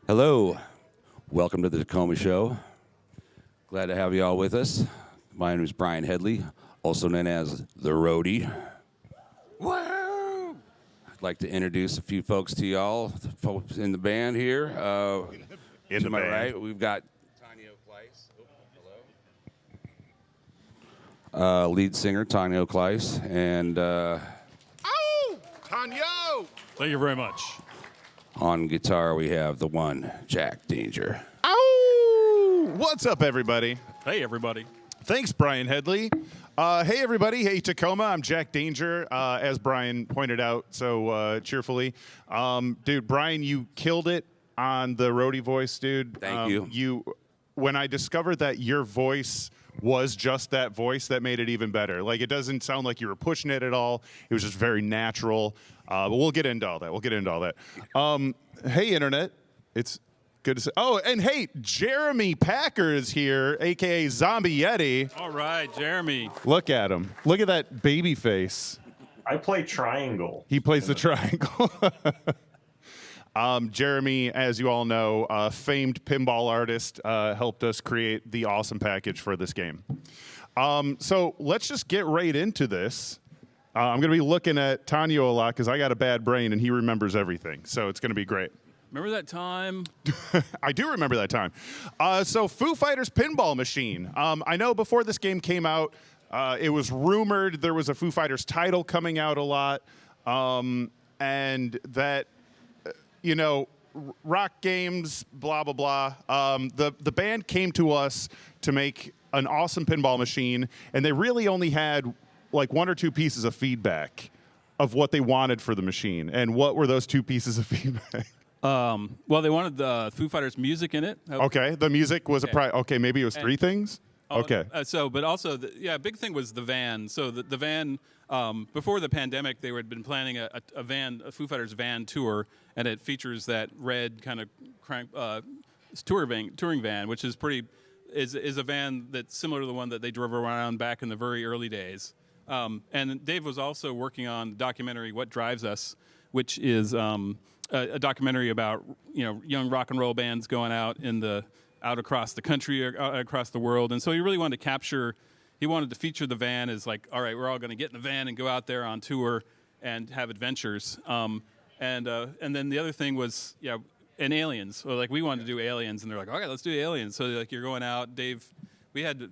Hello, welcome to the Tacoma Show. Glad to have you all with us. My name is Brian Headley, also known as The Roadie. Wow! I'd like to introduce a few folks to y'all, the folks in the band here. To my right, we've got Tanio, Klyce. Hello. Lead singer Tanio, Klyce, and Tanio! Thank you very much. on guitar we have the one, Jack Danger. Ow! What's up, everybody? Hey, everybody. Thanks, Brian Headley. Hey, everybody. Hey, Tacoma. I'm Jack Danger, as Brian pointed out so cheerfully. Dude, Brian, you killed it on the roadie voice, dude. Thank you. When I discovered that your voice was just that voice, that made it even better. Like, it doesn't sound like you were pushing it at all. It was just very natural. But we'll get into all that. Hey, Internet. It's good to see. Oh, and hey, Jeremy Packer is here, a.k.a. Zombie Yeti. All right, Jeremy. Look at him. Look at that baby face. I play triangle. He plays the triangle. Jeremy, as you all know, famed pinball artist, helped us create the awesome package for this game. So let's just get right into this. I'm going to be looking at Tanio a lot because I got a bad brain and he remembers everything. So it's going to be great. Remember that time? I do remember that time. So Foo Fighters pinball machine. I know before this game came out, it was rumored there was a Foo Fighters title coming out a lot. And that, rock games, blah, blah, blah. The band came to us to make an awesome pinball machine, and they really only had like one or two pieces of feedback of what they wanted for the machine. And what were those two pieces of feedback? Well, they wanted the Foo Fighters music in it. Okay, the music was okay, maybe it was three things? Okay. But also, big thing was the van. So the van, before the pandemic, they had been planning a Foo Fighters van tour, and it features that red kind of touring van, which is is a van that's similar to the one that they drove around back in the very early days. And Dave was also working on the documentary "What Drives Us," which is a documentary about young rock and roll bands going out across the country, across the world. And so he really wanted to feature the van as like, all right, we're all going to get in the van and go out there on tour and have adventures. And then the other thing was, and aliens. So like we wanted to do aliens, and they're like, okay, let's do aliens. So like you're going out, Dave. We had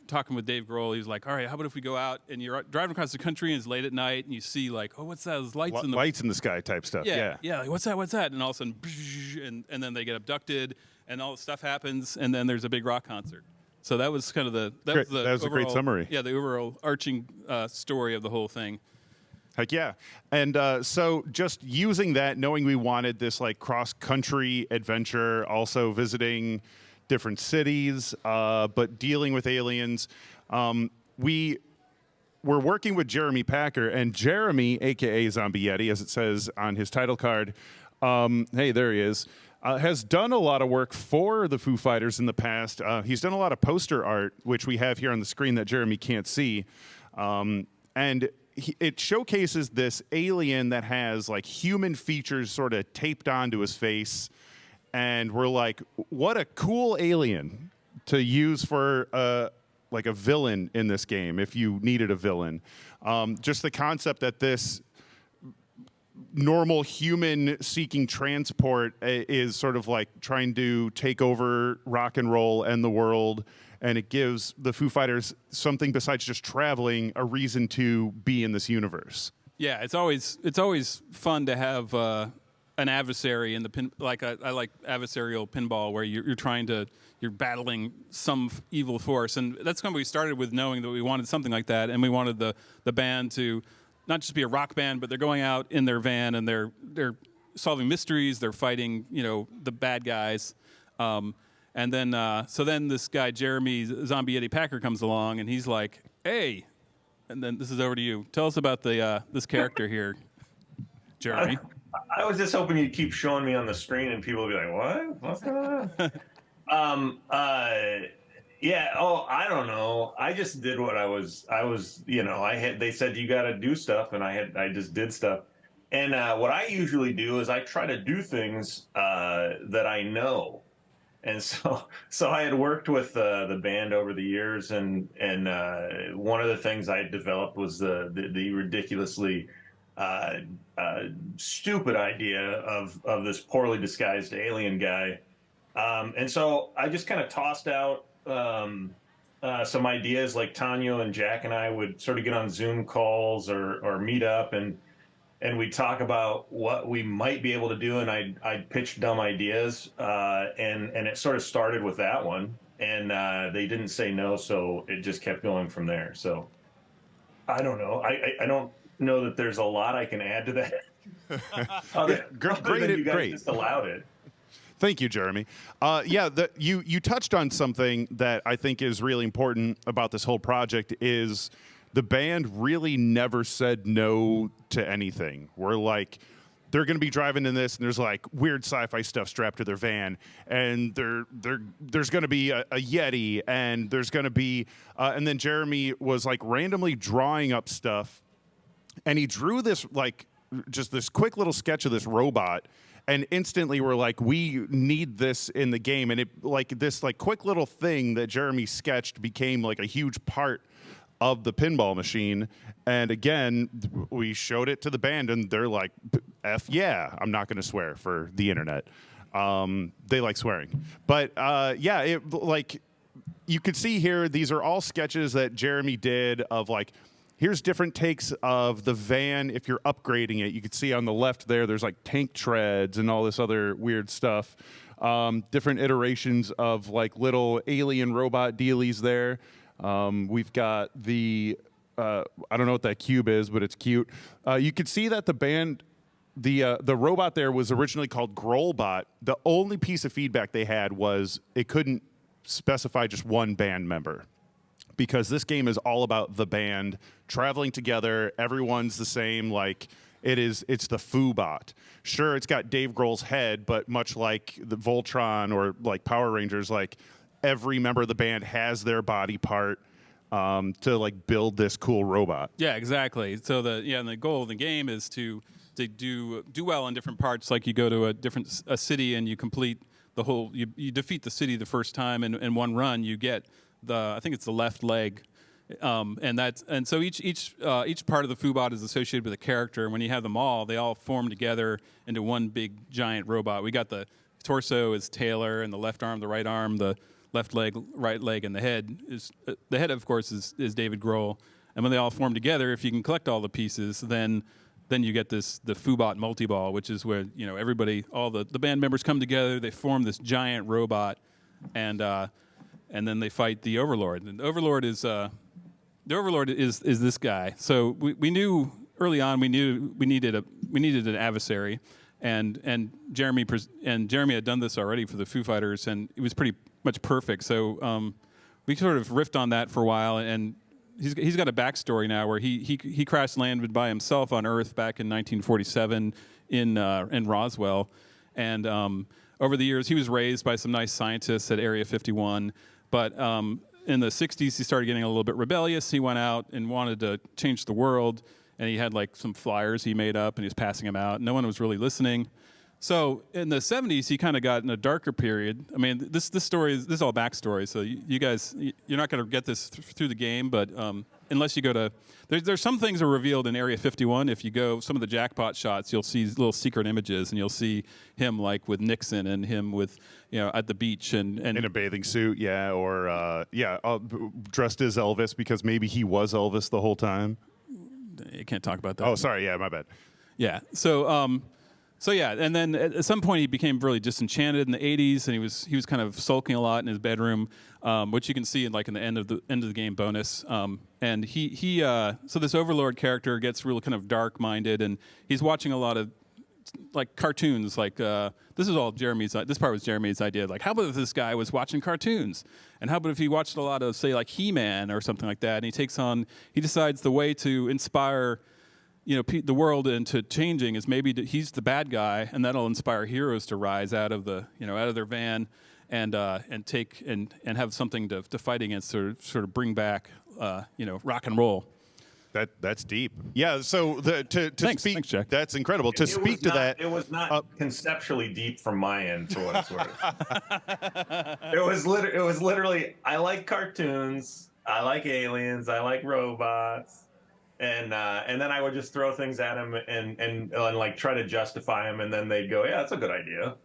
talking with Dave Grohl. He was like, all right, how about if we go out and you're driving across the country and it's late at night and you see like, oh, what's that? Those lights lights in the sky type stuff. Yeah. Like, what's that? And all of a sudden, and then they get abducted, and all this stuff happens, and then there's a big rock concert. So that was kind of that was a great summary. Yeah, the overall arching story of the whole thing. Heck yeah. And so just using that, knowing we wanted this like cross-country adventure, also visiting different cities, but dealing with aliens, we were working with Jeremy Packer, and Jeremy, a.k.a. Zombie Yeti, as it says on his title card, hey, there he is, has done a lot of work for the Foo Fighters in the past. He's done a lot of poster art, which we have here on the screen that Jeremy can't see. And it showcases this alien that has like human features sort of taped onto his face. And we're like, what a cool alien to use for like a villain in this game if you needed a villain. Just the concept that this normal human seeking transport is sort of like trying to take over rock and roll and the world, and it gives the Foo Fighters something besides just traveling, a reason to be in this universe. Yeah, it's always fun to have an adversary in the I like adversarial pinball where you're battling some evil force, and that's when we started with knowing that we wanted something like that, and we wanted the band to not just be a rock band, but they're going out in their van and they're solving mysteries, they're fighting the bad guys, and then so then this guy Jeremy Zombie Yeti Packer comes along and he's like, hey, and then this is over to you. Tell us about this character here, Jeremy. I was just hoping you'd keep showing me on the screen and people would be like, what? What's going on? Yeah. Oh, I don't know. I just did what I was, they said, you got to do stuff. And I just did stuff. And what I usually do is I try to do things that I know. And so I had worked with the band over the years, and one of the things I developed was the ridiculously stupid idea of this poorly disguised alien guy. And so I just kind of tossed out some ideas, like Tanio and Jack and I would sort of get on Zoom calls or meet up, and we'd talk about what we might be able to do, and I'd pitch dumb ideas, and it sort of started with that one, and they didn't say no, so it just kept going from there. So I don't know. I don't know that there's a lot I can add to that. other than you guys just allowed it. Thank you, Jeremy. You touched on something that I think is really important about this whole project is the band really never said no to anything. We're like, they're going to be driving in this, and there's like weird sci-fi stuff strapped to their van, and there's going to be a Yeti, and there's going to be, and then Jeremy was like randomly drawing up stuff, and he drew this like just this quick little sketch of this robot. And instantly we're like, we need this in the game. And it like this like quick little thing that Jeremy sketched became like a huge part of the pinball machine. And again, we showed it to the band, and they're like, F yeah, I'm not going to swear for the internet. They like swearing. But it like you could see here, these are all sketches that Jeremy did of like, here's different takes of the van if you're upgrading it. You can see on the left there's like tank treads and all this other weird stuff. Different iterations of like little alien robot dealies there. We've got the, I don't know what that cube is, but it's cute. You could see that the band, the robot there was originally called Grollbot. The only piece of feedback they had was it couldn't specify just one band member, because this game is all about the band traveling together. Everyone's the same. Like it's the Foo Bot. Sure, it's got Dave Grohl's head, but much like the Voltron or like Power Rangers, like every member of the band has their body part to like build this cool robot. Yeah, exactly. So and the goal of the game is to do well in different parts. Like you go to a city and you complete the whole. You defeat the city the first time in one run. You get I think it's the left leg, and so each part of the Foobot is associated with a character. And when you have them all, they all form together into one big giant robot. We got the torso is Taylor, and the left arm, the right arm, the left leg, right leg, and the head is of course is David Grohl. And when they all form together, if you can collect all the pieces, then you get the Foobot multi-ball, which is where everybody, all the band members come together. They form this giant robot, and then they fight the Overlord. And the Overlord is this guy. So we knew early on we needed an adversary, and Jeremy had done this already for the Foo Fighters, and it was pretty much perfect. So we sort of riffed on that for a while, and he's got a backstory now where he crash landed by himself on Earth back in 1947 in Roswell, and over the years he was raised by some nice scientists at Area 51. But in the 60s, he started getting a little bit rebellious. He went out and wanted to change the world, and he had like some flyers he made up, and he was passing them out. No one was really listening. So in the 70s, he kind of got in a darker period. I mean, this story is all backstory. So you guys, you're not going to get this through the game, but unless you go to, there's some things are revealed in Area 51. If you go some of the jackpot shots, you'll see little secret images, and you'll see him like with Nixon and him with at the beach and in a bathing suit, or dressed as Elvis, because maybe he was Elvis the whole time. You can't talk about that. Oh, sorry. Yeah, my bad. Yeah. So yeah, and then at some point he became really disenchanted in the 80s, and he was kind of sulking a lot in his bedroom, which you can see in the end of the game bonus. And so this Overlord character gets really kind of dark-minded, and he's watching a lot of like cartoons. Like this is all Jeremy's. This part was Jeremy's idea. Like, how about if this guy was watching cartoons, and how about if he watched a lot of, say, like He-Man or something like that, and he decides the way to inspire the world into changing is maybe he's the bad guy, and that'll inspire heroes to rise out of their van and take and have something to fight against, or sort of bring back rock and roll. That's deep. Yeah. So to Thanks, speak, Jack. that's incredible. To speak to that, it was not conceptually deep from my end, for what it's worth. It was literally. I like cartoons. I like aliens. I like robots. And then I would just throw things at him and like try to justify them, and then they'd go, "Yeah, that's a good idea."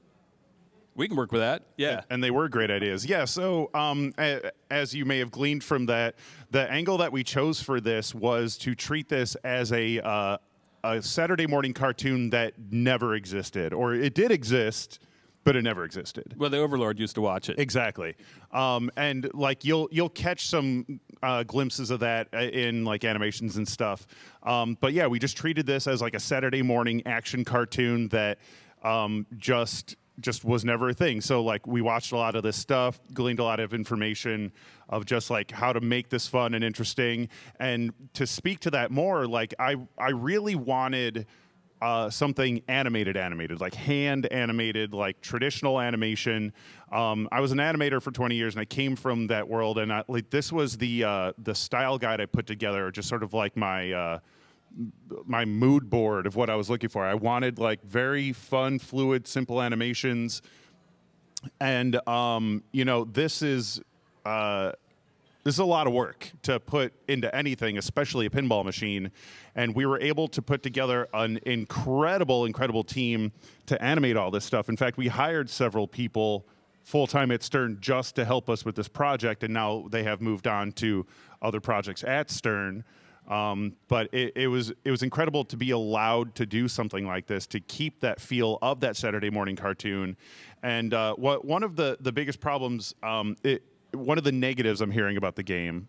We can work with that. Yeah. and they were great ideas. Yeah. So as you may have gleaned from that, the angle that we chose for this was to treat this as a Saturday morning cartoon that never existed, or it did exist, but it never existed. Well, the Overlord used to watch it. Exactly. And like you'll catch some glimpses of that in like animations and stuff. But yeah, we just treated this as like a Saturday morning action cartoon that just was never a thing. So like we watched a lot of this stuff, gleaned a lot of information of just like how to make this fun and interesting. And to speak to that more, like I really wanted something animated, like hand animated, like traditional animation. I was an animator for 20 years, and I came from that world. And like this was the style guide I put together, just sort of like my mood board of what I was looking for. I wanted like very fun, fluid, simple animations. And this is a lot of work to put into anything, especially a pinball machine. And we were able to put together an incredible team to animate all this stuff. In fact, we hired several people full-time at Stern just to help us with this project, and now they have moved on to other projects at Stern. But it was incredible to be allowed to do something like this, to keep that feel of that Saturday morning cartoon. And one of the biggest problems, one of the negatives I'm hearing about the game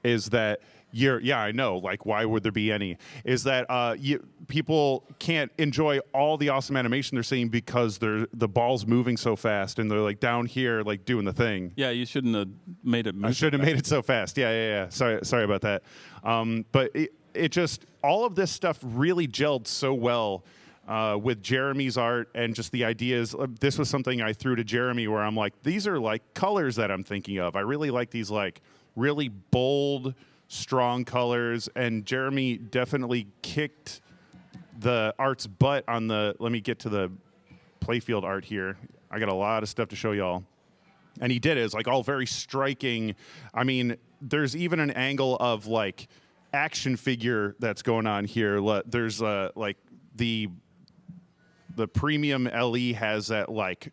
is that I know, like, why would there be any? Is that people can't enjoy all the awesome animation they're seeing because the ball's moving so fast and they're like down here like doing the thing. Yeah, you shouldn't have made it move. I should have made it so fast. Yeah. Sorry about that. But it just, all of this stuff really gelled so well with Jeremy's art and just the ideas. This was something I threw to Jeremy where I'm like, these are like colors that I'm thinking of. I really like these like really bold, strong colors, and Jeremy definitely kicked the art's butt on the, let me get to the playfield art here. I got a lot of stuff to show y'all. And he did it. It's like all very striking. I mean, there's even an angle of like action figure that's going on here. There's like the premium LE has that like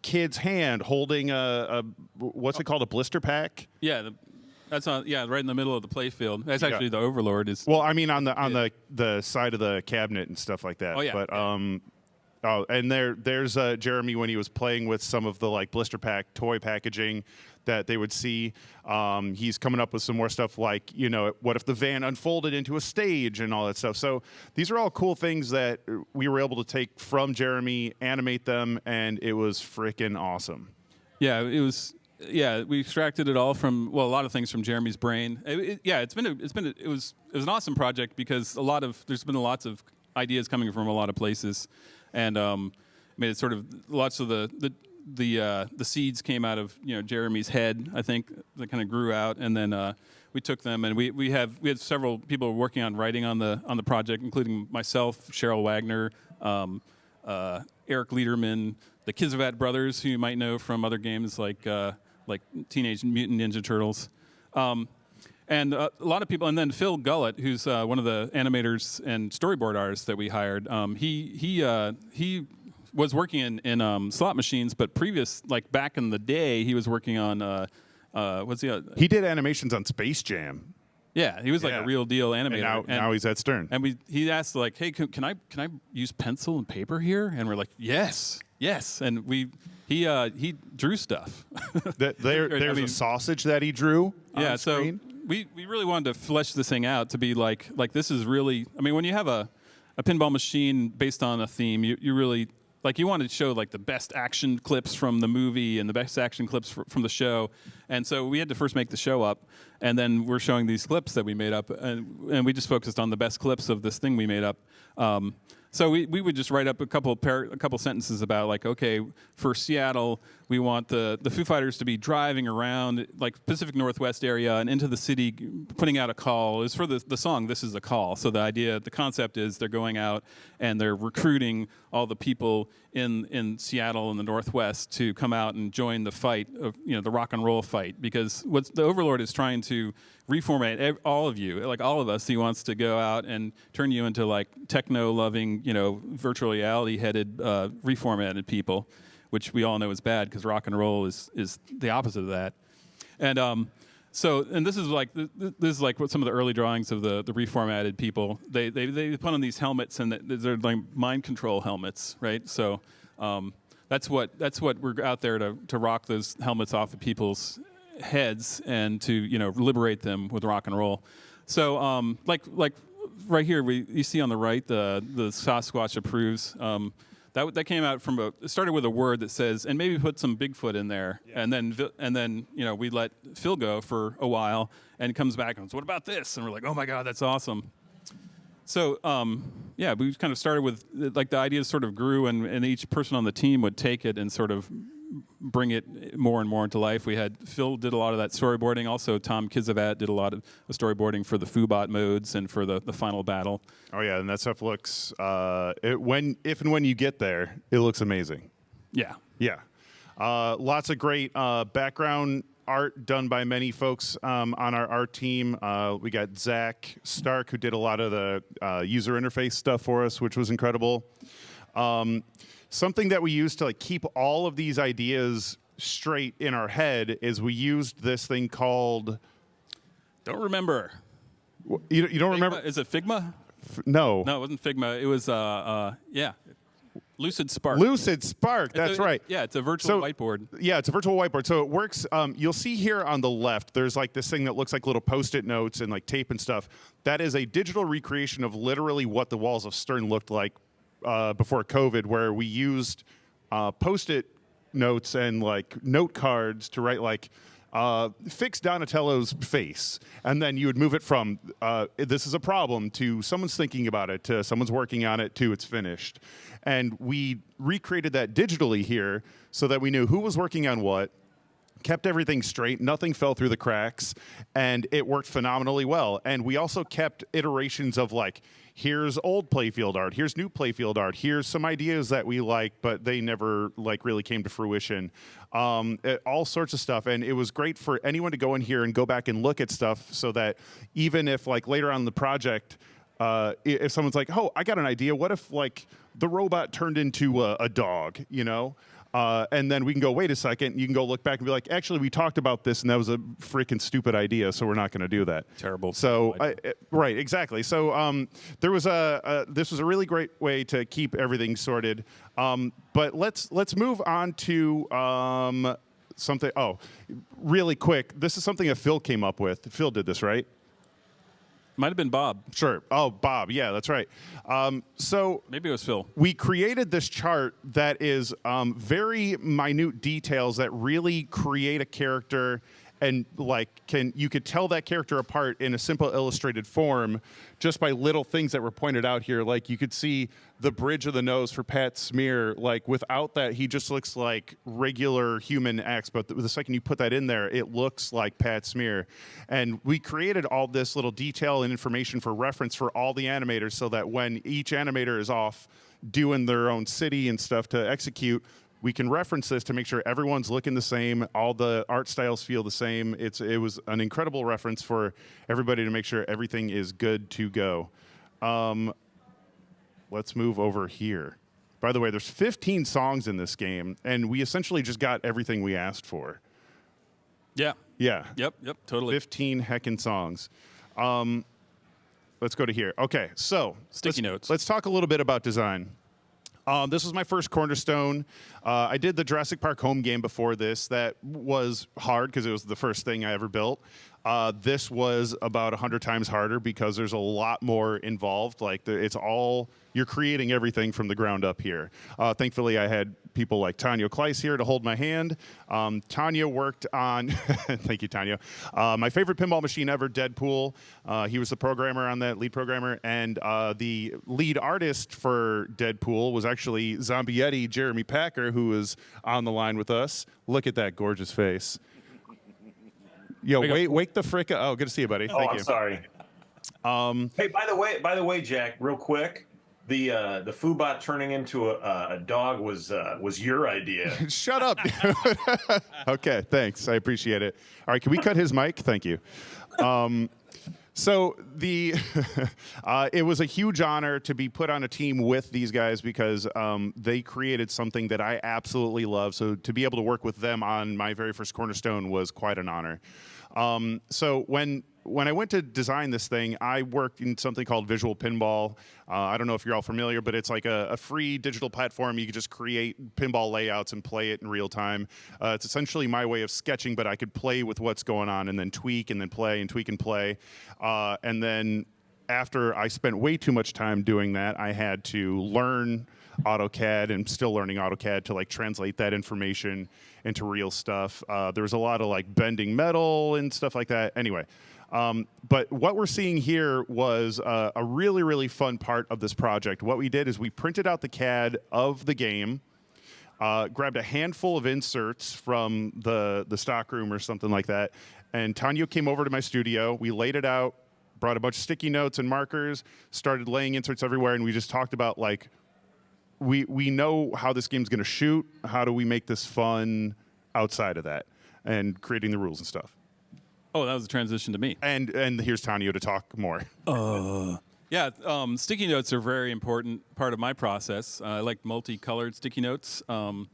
kid's hand holding a what's it called, a blister pack? Yeah, that's on. Yeah, right in the middle of the playfield. That's actually the Overlord. Is well, I mean on the side of the cabinet and stuff like that. Oh yeah. But and there's Jeremy when he was playing with some of the like blister pack toy packaging that they would see. He's coming up with some more stuff like, what if the van unfolded into a stage and all that stuff. So these are all cool things that we were able to take from Jeremy, animate them, and it was freaking awesome. Yeah, it was. Yeah, we extracted it all from a lot of things from Jeremy's brain. It was an awesome project because there's been lots of ideas coming from a lot of places, and made it sort of lots of the seeds came out of Jeremy's head. I think that kind of grew out, and then we took them and we had several people working on writing on the project, including myself, Cheryl Wagner, Eric Lederman, the Kizovat brothers, who you might know from other games like Teenage Mutant Ninja Turtles, and a lot of people, and then Phil Gullett, who's one of the animators and storyboard artists that we hired. He was working in slot machines, but back in the day, he was working on He did animations on Space Jam. Yeah, he was like a real deal animator. And now he's at Stern. And he asked like, "Hey, can I use pencil and paper here?" And we're like, "Yes." And he drew stuff. There's a sausage that he drew. Yeah, on screen. so we really wanted to flesh this thing out to be like this is really. I mean, when you have a pinball machine based on a theme, you really. Like, you wanted to show, like, the best action clips from the movie and the best action clips from the show. And so we had to first make the show up, and then we're showing these clips that we made up, and we just focused on the best clips of this thing we made up. So we would just write up a couple sentences about, like, okay, for Seattle, We want the Foo Fighters to be driving around like Pacific Northwest area and into the city, putting out a call. It's for the song "This Is a Call." So the concept is they're going out and they're recruiting all the people in Seattle and the Northwest to come out and join the fight of the rock and roll fight, because what the Overlord is trying to reformat all of you, like all of us. He wants to go out and turn you into like techno-loving, virtual reality-headed, reformatted people, which we all know is bad because rock and roll is the opposite of that. And and this is like what some of the early drawings of the reformatted people. They put on these helmets, and they're like mind control helmets, right? So that's what we're out there to rock those helmets off of people's heads and to liberate them with rock and roll. So like right here you see on the right the Sasquatch approves. That came out from it started with a word that says, and maybe put some Bigfoot in there, and then we let Phil go for a while, and he comes back and goes, what about this? And we're like, oh my God, that's awesome. So we kind of started with like the ideas sort of grew, and each person on the team would take it and sort of bring it more and more into life. We had Phil did a lot of that storyboarding. Also, Tom Kizavat did a lot of storyboarding for the Foobot modes and for the final battle. Oh yeah, and that stuff looks if and when you get there, it looks amazing. Yeah. Yeah. Lots of great background art done by many folks on our art team. We got Zach Stark, who did a lot of the user interface stuff for us, which was incredible. Something that we used to like keep all of these ideas straight in our head is we used this thing called... Don't remember. You don't Figma? remember? Is it Figma? No. No, it wasn't Figma. It was, Lucid Spark. Lucid Spark, that's right. Yeah, it's a virtual whiteboard. Yeah, it's a virtual whiteboard. So it works. You'll see here on the left, there's like this thing that looks like little Post-it notes and like tape and stuff. That is a digital recreation of literally what the walls of Stern looked like before COVID, where we used Post-it notes and like note cards to write like, fix Donatello's face, and then you would move it from this is a problem to someone's thinking about it to someone's working on it to it's finished. And we recreated that digitally here so that we knew who was working on what, kept everything straight, nothing fell through the cracks, and it worked phenomenally well. And we also kept iterations of like, here's old playfield art, here's new playfield art, here's some ideas that we like, but they never like really came to fruition. All sorts of stuff. And it was great for anyone to go in here and go back and look at stuff so that even if like later on in the project, if someone's like, oh, I got an idea, what if like the robot turned into a dog, and then we can go, wait a second, you can go look back and be like, actually, we talked about this, and that was a freaking stupid idea, so we're not going to do that. Terrible. So, right, exactly. So this was a really great way to keep everything sorted. But let's move on to something. Oh, really quick, this is something that Phil came up with. Phil did this, right? Might have been Bob. Sure. Oh, Bob. Yeah, that's right. So maybe it was Phil. We created this chart that is very minute details that really create a character, and like you could tell that character apart in a simple illustrated form just by little things that were pointed out here. Like you could see the bridge of the nose for Pat Smear. Like without that, he just looks like regular human X. But the second you put that in there, it looks like Pat Smear. And we created all this little detail and information for reference for all the animators so that when each animator is off doing their own city and stuff to execute, we can reference this to make sure everyone's looking the same, all the art styles feel the same. It was an incredible reference for everybody to make sure everything is good to go. Let's move over here. By the way, there's 15 songs in this game, and we essentially just got everything we asked for. Yeah. Yeah. Yep, totally. 15 heckin' songs. Let's go to here. Okay, so Sticky notes. Let's talk a little bit about design. This was my first Cornerstone. I did the Jurassic Park home game before this. That was hard because it was the first thing I ever built. This was about 100 times harder because there's a lot more involved. Like it's all, you're creating everything from the ground up here. Thankfully, I had people like Tanio, Klyce here to hold my hand. Tanio worked on, thank you, Tanio, my favorite pinball machine ever, Deadpool. He was the programmer on that, lead programmer. And the lead artist for Deadpool was actually Zombie Yeti, Jeremy Packer, who was on the line with us. Look at that gorgeous face. Yo, wake the frick up. Oh, good to see you, buddy. Thank you. I'm sorry. Hey, by the way, Jack, real quick, the Foobot turning into a dog was your idea. Shut up, dude. Okay, thanks. I appreciate it. All right, can we cut his mic? Thank you. So it was a huge honor to be put on a team with these guys because they created something that I absolutely love. So to be able to work with them on my very first Cornerstone was quite an honor. So when I went to design this thing, I worked in something called Visual Pinball. I don't know if you're all familiar, but it's like a free digital platform. You could just create pinball layouts and play it in real time. It's essentially my way of sketching, but I could play with what's going on and then tweak and then play and tweak and play. And then after I spent way too much time doing that, I had to learn AutoCAD and still learning AutoCAD to like translate that information into real stuff. There was a lot of like bending metal and stuff like that. Anyway. But what we're seeing here was a really, really fun part of this project. What we did is we printed out the CAD of the game, grabbed a handful of inserts from the stock room or something like that, and Tanio came over to my studio. We laid it out, brought a bunch of sticky notes and markers, started laying inserts everywhere, and we just talked about, like, we know how this game's going to shoot. How do we make this fun outside of that? And creating the rules and stuff. Oh, that was a transition to me. And here's Tanio to talk more. Yeah, sticky notes are a very important part of my process. I like multicolored sticky notes, and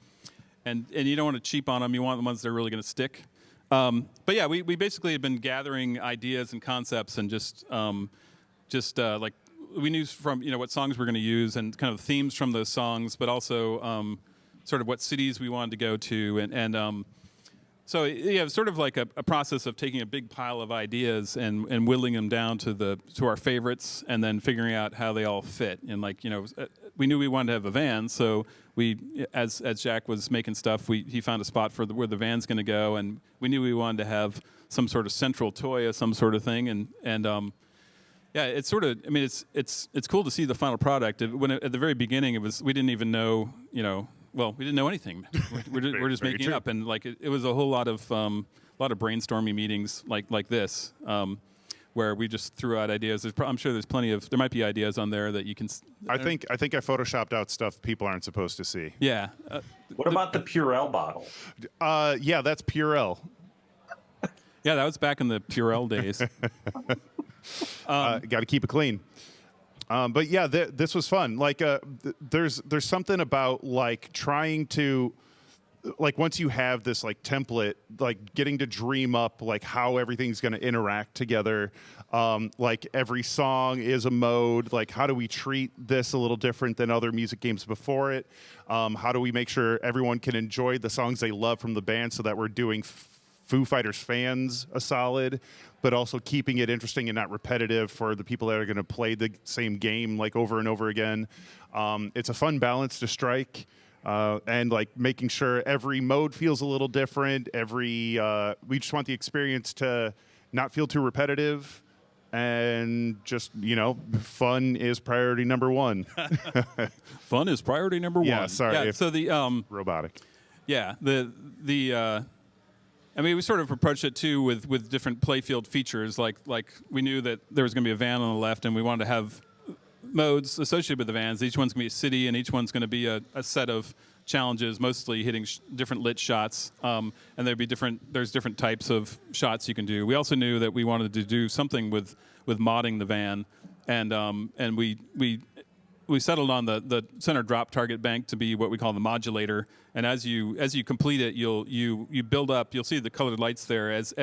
you don't want to cheap on them. You want the ones that are really going to stick. But yeah, we basically have been gathering ideas and concepts and just like we knew from what songs we're going to use and kind of themes from those songs, but also sort of what cities we wanted to go to and so yeah, it's sort of like a process of taking a big pile of ideas and whittling them down to our favorites, and then figuring out how they all fit. And like we knew we wanted to have a van, so we, as Jack was making stuff, he found a spot for where the van's going to go, and we knew we wanted to have some sort of central toy of some sort of thing, and yeah, it's sort of, I mean, it's cool to see the final product. When at the very beginning, we didn't even know, well, we didn't know anything. We're just making it up, and like it was a whole lot of brainstorming meetings like this, where we just threw out ideas. I'm sure there might be ideas on there that you can. I think I photoshopped out stuff people aren't supposed to see. Yeah. What about the Purell bottle? Yeah, that's Purell. Yeah, that was back in the Purell days. Got to keep it clean. But yeah, this was fun. Like, there's something about like trying to, like, once you have this like template, like getting to dream up like how everything's going to interact together. Like every song is a mode. Like, how do we treat this a little different than other music games before it? How do we make sure everyone can enjoy the songs they love from the band so that we're doing Foo Fighters fans a solid, but also keeping it interesting and not repetitive for the people that are going to play the same game like over and over again. It's a fun balance to strike, and like making sure every mode feels a little different. We just want the experience to not feel too repetitive, and just fun is priority number one. Fun is priority number one. Yeah, sorry. Yeah, so the robotic. Yeah, I mean, we sort of approached it too with different playfield features. Like we knew that there was going to be a van on the left, and we wanted to have modes associated with the vans. Each one's going to be a city, and each one's going to be a set of challenges, mostly hitting different lit shots. And there's different types of shots you can do. We also knew that we wanted to do something with modding the van, and we settled on the center drop target bank to be what we call the modulator. And as you complete it, you build up. You'll see the colored lights there as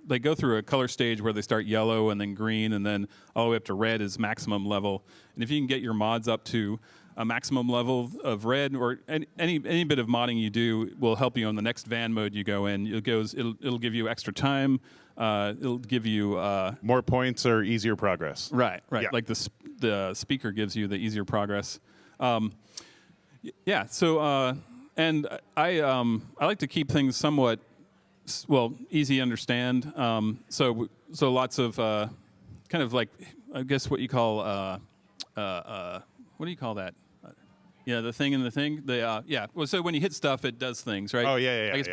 they go through a color stage where they start yellow and then green and then all the way up to red is maximum level. And if you can get your mods up to a maximum level of red, or any bit of modding you do will help you on the next van mode you go in. It'll give you extra time. It'll give you more points or easier progress. Right. Yeah. Like the speaker gives you the easier progress. Yeah. So and I like to keep things somewhat easy to understand. So lots of kind of like, I guess what you call what do you call that? Yeah, the thing and the thing. Yeah. Well, so when you hit stuff, it does things, right? Oh yeah. Like it's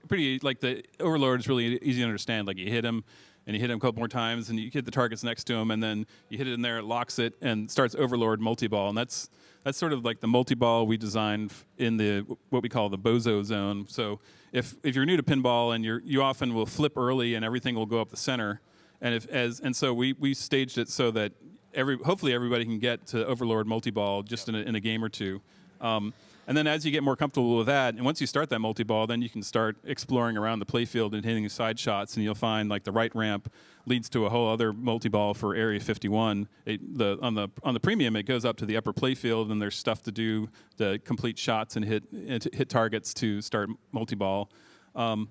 pretty. Like the Overlord is really easy to understand. Like you hit him, and you hit him a couple more times, and you hit the targets next to him, and then you hit it in there, it locks it, and starts Overlord multi-ball, and that's sort of like the multi-ball we designed in the what we call the bozo zone. So if you're new to pinball and you often will flip early and everything will go up the center, and so we staged it so that hopefully everybody can get to Overlord multi-ball just in a game or two. And then as you get more comfortable with that, and once you start that multi-ball, then you can start exploring around the playfield and hitting side shots, and you'll find like the right ramp leads to a whole other multi-ball for Area 51. On the premium, it goes up to the upper playfield, and there's stuff to do, the complete shots and hit targets to start multi-ball. And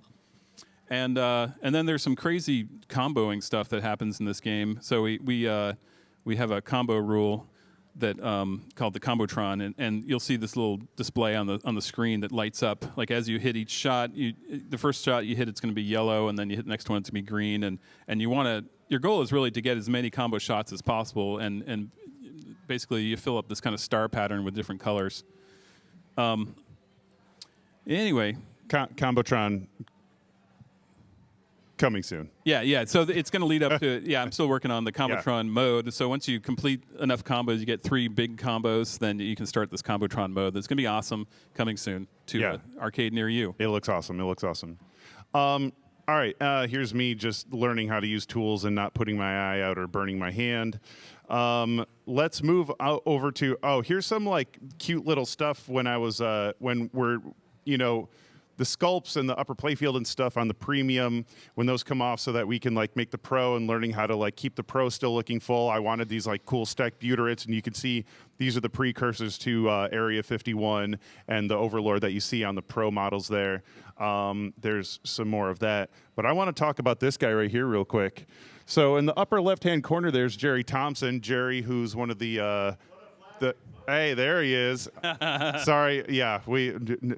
then there's some crazy comboing stuff that happens in this game. So we have a combo rule that called the Combotron, and you'll see this little display on the screen that lights up. Like as you hit each shot, the first shot you hit, it's going to be yellow, and then you hit the next one, it's going to be green, and you want to. Your goal is really to get as many combo shots as possible, and basically you fill up this kind of star pattern with different colors. Anyway, Combotron. Coming soon. Yeah. So it's going to lead up to. Yeah, I'm still working on the Combotron mode. So once you complete enough combos, you get 3 big combos. Then you can start this Combotron mode. That's going to be awesome. Coming soon to an arcade near you. It looks awesome. All right. Here's me just learning how to use tools and not putting my eye out or burning my hand. Let's move over to. Here's some like cute little stuff when I was when we're the sculpts and the upper playfield and stuff on the premium, when those come off so that we can like make the pro, and learning how to like keep the pro still looking full. I wanted these like cool stacked butyrates, and you can see these are the precursors to Area 51 and the Overlord that you see on the pro models there. There's some more of that, but I want to talk about this guy right here real quick. So in the upper left-hand corner, there's Jerry Thompson. Jerry, who's one of the hey, there he is. Sorry, yeah,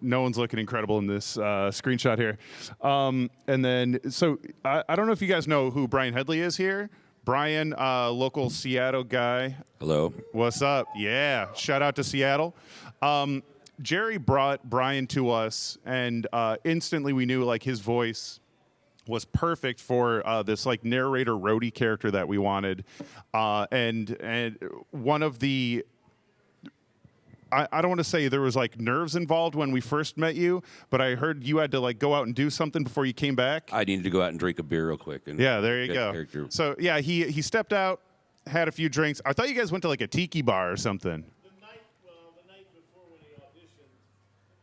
no one's looking incredible in this screenshot here. And then, so I don't know if you guys know who Brian Headley is here. Brian, local Seattle guy. Hello. What's up? Yeah, shout out to Seattle. Jerry brought Brian to us, and instantly we knew like his voice was perfect for this like narrator roadie character that we wanted. And one of the I don't want to say there was like nerves involved when we first met you, but I heard you had to like go out and do something before you came back. I needed to go out and drink a beer real quick. And yeah, there you go. Character. So yeah, he stepped out, had a few drinks. I thought you guys went to like a tiki bar or something. The night before when he auditioned,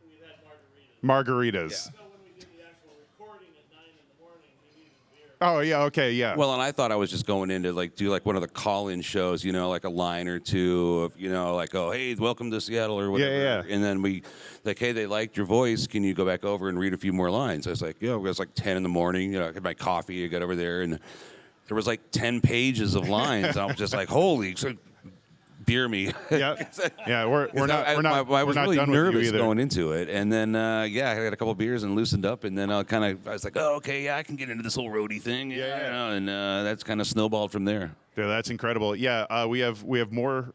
we had margaritas. Margaritas. So when we did the actual recording at 9 in the morning, he needed beer. Oh yeah, okay, yeah. Well, and I thought I was just going in to like do like one of the call-in shows, like a line or two of, like, oh, hey, welcome to Seattle or whatever. Yeah. And then we like, hey, they liked your voice. Can you go back over and read a few more lines? I was like, it was like 10 in the morning. I had my coffee. I got over there, and there was like 10 pages of lines. I was just like, holy. So, beer me. Yeah, we're not I was really done nervous with you either. going into it, and then I had a couple beers and loosened up, and then I was like, oh, okay, yeah, I can get into this whole roadie thing, and that's kind of snowballed from there. Yeah, that's incredible. Yeah, we have more.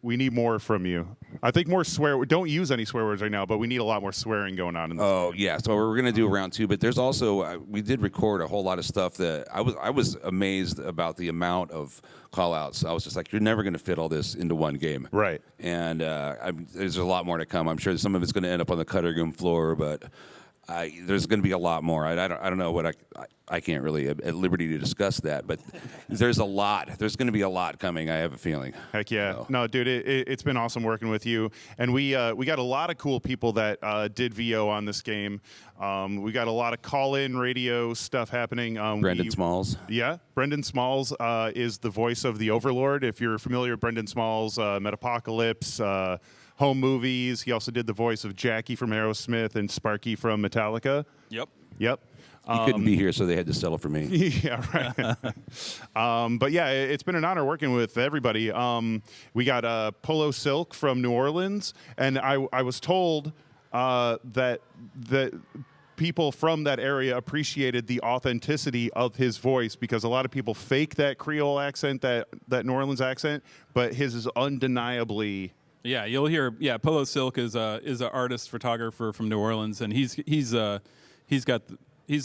We need more from you. I think more swear. Don't use any swear words right now, but we need a lot more swearing going on in this. Oh yeah, so we're gonna do round 2, but there's also we did record a whole lot of stuff that I was amazed about the amount of call outs. I was just like, you're never gonna fit all this into one game, Right. And there's a lot more to come. I'm sure some of it's gonna end up on the cutting room floor, but there's going to be a lot more. I don't know what I can't really at liberty to discuss that, but there's a lot. There's going to be a lot coming. I have a feeling. Heck yeah. So. No, dude, it's been awesome working with you. And we got a lot of cool people that did VO on this game. We got a lot of call-in radio stuff happening. Brendan Smalls. Yeah, Brendan Smalls is the voice of the Overlord. If you're familiar with Brendan Smalls, Metapocalypse, Home Movies. He also did the voice of Jackie from Aerosmith and Sparky from Metallica. Yep. Yep. He couldn't be here, so they had to settle for me. Yeah, right. But yeah, it's been an honor working with everybody. We got Polo Silk from New Orleans, and I was told that people from that area appreciated the authenticity of his voice, because a lot of people fake that Creole accent, that New Orleans accent, but his is undeniably. Yeah, you'll hear. Yeah, Polo Silk is an artist photographer from New Orleans, and he's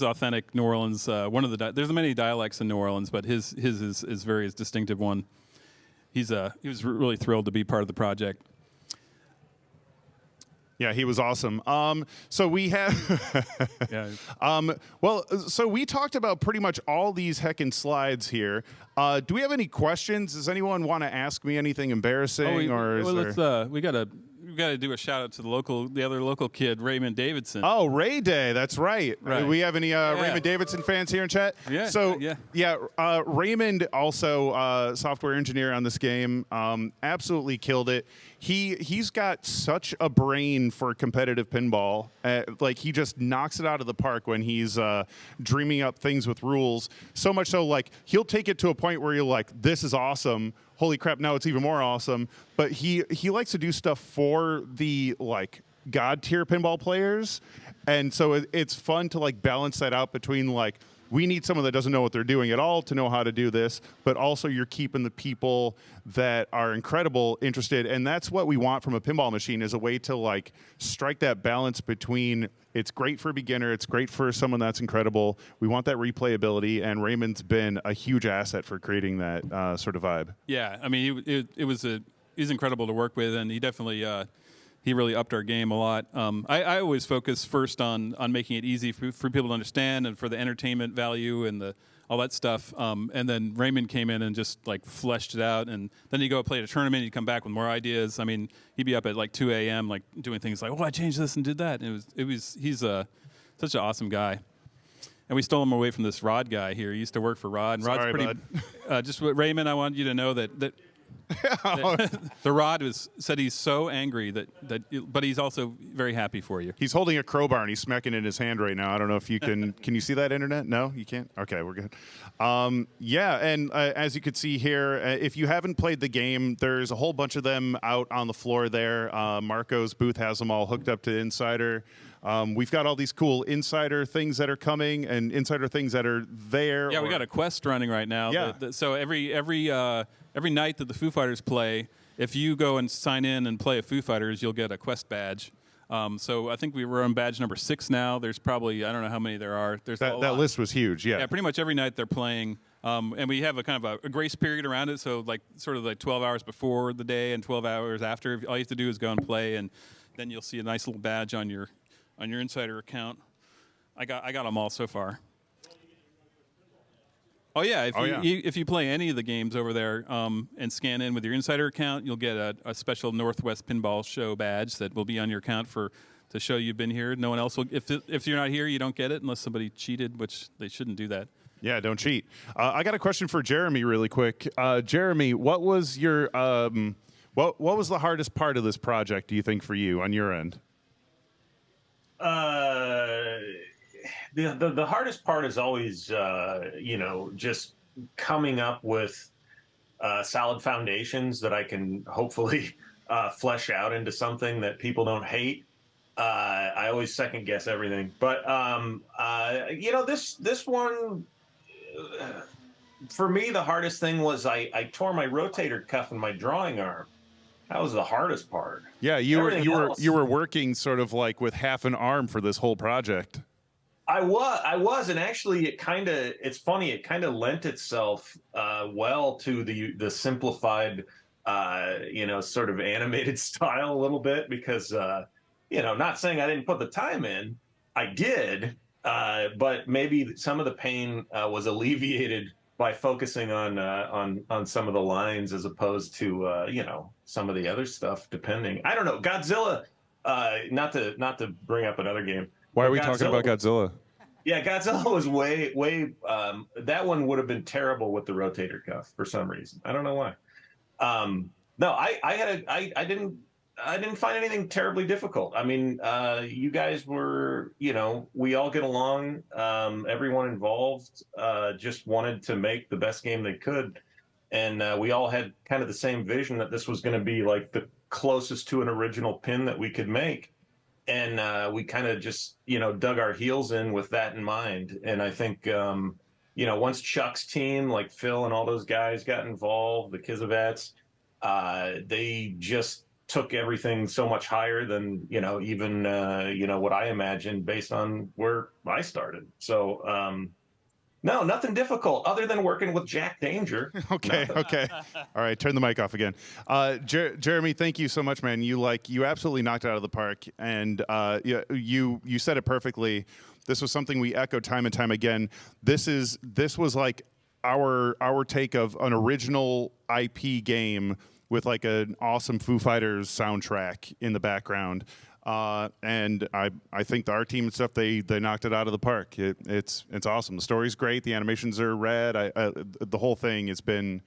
authentic New Orleans. One of the there's many dialects in New Orleans, but his is very distinctive one. He was really thrilled to be part of the project. Yeah, he was awesome. So we have, Yeah. so we talked about pretty much all these heckin' slides here. Do we have any questions? Does anyone want to ask me anything embarrassing, or is there? We gotta do a shout out to the other local kid, Raymond Davidson. Oh, Ray Day, that's right. Right. Do we have any Raymond Davidson fans here in chat? Yeah. So yeah. Raymond, also software engineer on this game, absolutely killed it. He's got such a brain for competitive pinball. Like, he just knocks it out of the park when he's dreaming up things with rules. So much so, like, he'll take it to a point where you're like, this is awesome. Holy crap, now it's even more awesome. But he likes to do stuff for the, like, god tier pinball players. And so it's fun to, like, balance that out between, like, we need someone that doesn't know what they're doing at all to know how to do this, but also you're keeping the people that are incredible interested. And that's what we want from a pinball machine, is a way to, like, strike that balance between it's great for a beginner, it's great for someone that's incredible. We want that replayability, and Raymond's been a huge asset for creating that sort of vibe. Yeah, I mean, he's incredible to work with, and he definitely he really upped our game a lot. I always focus first on making it easy for people to understand, and for the entertainment value and all that stuff. And then Raymond came in and just, like, fleshed it out. And then you go play at a tournament, he'd come back with more ideas. I mean, he'd be up at like 2 a.m. like doing things like, I changed this and did that. And he's such an awesome guy. And we stole him away from this Rod guy here. He used to work for Rod. And Rod's Sorry, pretty. bud. Just Raymond, I want you to know that the Rod said he's so angry but he's also very happy for you. He's holding a crowbar and he's smacking it in his hand right now. I don't know if you can you see that, internet? No, you can't? Okay, we're good. Yeah, and as you can see here, if you haven't played the game, there's a whole bunch of them out on the floor there. Marco's booth has them all hooked up to Insider. We've got all these cool Insider things that are coming and Insider things that are there. Yeah, we got a quest running right now. Yeah. So every night that the Foo Fighters play, if you go and sign in and play a Foo Fighters, you'll get a quest badge. So I think we're on badge number 6 now. There's probably, I don't know how many there are. There's that list was huge. Yeah. Yeah, pretty much every night they're playing. And we have a kind of a grace period around it. So, like, sort of like 12 hours before the day and 12 hours after. All you have to do is go and play, and then you'll see a nice little badge on your Insider account. I got them all so far. Oh yeah, if you play any of the games over there and scan in with your Insider account, you'll get a special Northwest Pinball Show badge that will be on your account to show you've been here. No one else will. If you're not here, you don't get it unless somebody cheated, which they shouldn't do that. Yeah, don't cheat. I got a question for Jeremy really quick. Jeremy, what was your what was the hardest part of this project, do you think, for you on your end? The hardest part is always, just coming up with solid foundations that I can hopefully flesh out into something that people don't hate. I always second guess everything, but this one, for me, the hardest thing was I tore my rotator cuff in my drawing arm. That was the hardest part. Yeah, you were working sort of like with half an arm for this whole project. I was, and actually, it's funny. It kind of lent itself well to the simplified, sort of animated style a little bit, because, not saying I didn't put the time in, I did, but maybe some of the pain was alleviated by focusing on some of the lines as opposed to some of the other stuff. Depending, I don't know. Godzilla. Not to bring up another game. Why but are we talking about Godzilla? Yeah, Godzilla was way. That one would have been terrible with the rotator cuff for some reason. I don't know why. No, I didn't find anything terribly difficult. I mean, you guys were, we all get along. Everyone involved just wanted to make the best game they could, and we all had kind of the same vision that this was going to be like the closest to an original pin that we could make. And we kind of just, dug our heels in with that in mind. And I think, once Chuck's team, like Phil and all those guys got involved, the Kizavats, they just took everything so much higher than, even, what I imagined based on where I started. So, no, nothing difficult other than working with Jack Danger. Okay. All right, turn the mic off again. Jeremy, thank you so much, man. You absolutely knocked it out of the park, and you said it perfectly. This was something we echoed time and time again. This was like our take of an original IP game with like an awesome Foo Fighters soundtrack in the background. And I think our team and stuff, they knocked it out of the park. It's awesome. The story's great. The animations are rad. The whole thing has been